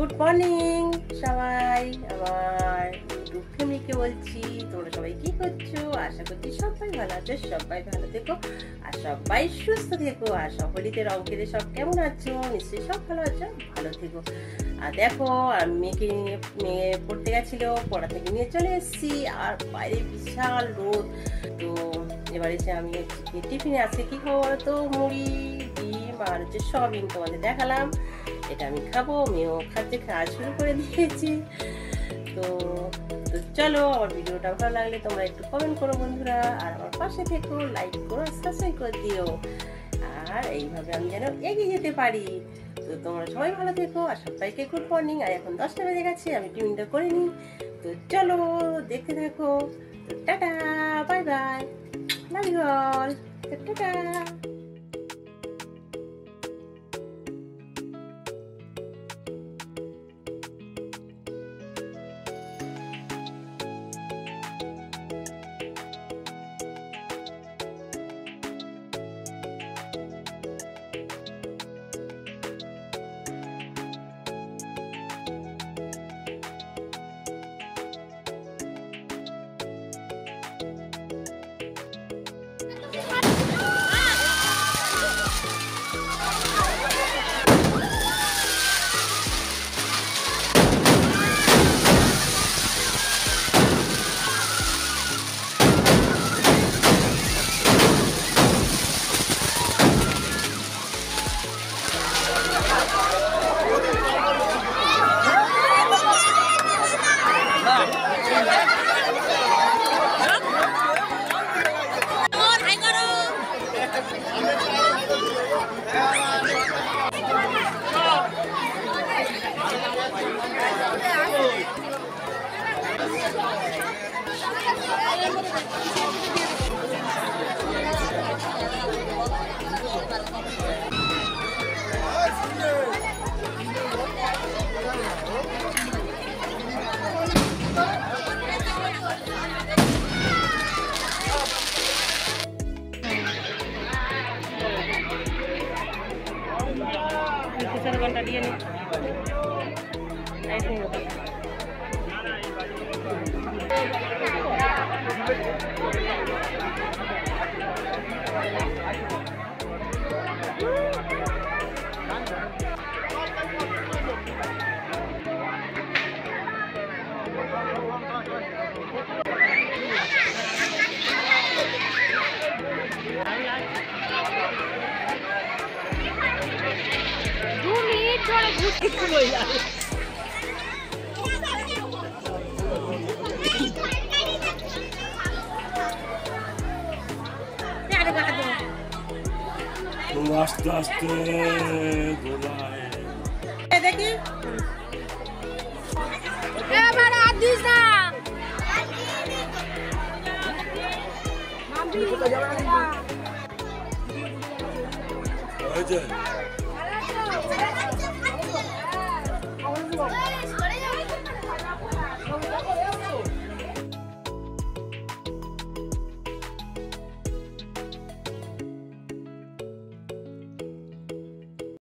Good morning সবাই, আমার YouTube ফ্যামিলিকে বলছি তোমরা সবাই কি করছো। আশা করছি সবাই ভালো আছো, সবাই ভালো থেকো আর সবাই সুস্থ থেকো। আর সকলিতে রং কেটে সব কেমন আছো, নিশ্চয়ই সব ভালো আছো, ভালো থেকো। আর দেখো আমি মেয়ে পড়তে গেছিল, পড়া থেকে নিয়ে চলে এসেছি আর বাইরে বিশাল রোদ। তো এবার এসে আমি টিফিনে আজকে কি খাবো বলো তো, মুড়ি ডিম আর হচ্ছে সয়াবিন তোমাদের দেখালাম। এটা আমি খাবো, মেয়েও খাচ্ছে, খাওয়া শুরু করে দিয়েছি। তো চলো, আমার ভিডিওটা ভালো লাগলে তোমরা একটু কমেন্ট করো বন্ধুরা, আর আমার পাশে থেকো, লাইক করো, সাবস্ক্রাইব করে দিও। আর এইভাবে আমি যেন এগিয়ে যেতে পারি। তো তোমরা সবাই ভালো থেকো আর সবাইকে গুড মর্নিং। আর এখন 10টা বেজে গেছে, আমি টিফিনটা করে নিই। তো চলো দেখতে থাকো। Tata, bye bye, love you all, tata. ঘন্টা দিয়ে নি আস্তে আস্তে দেখি হয়েছে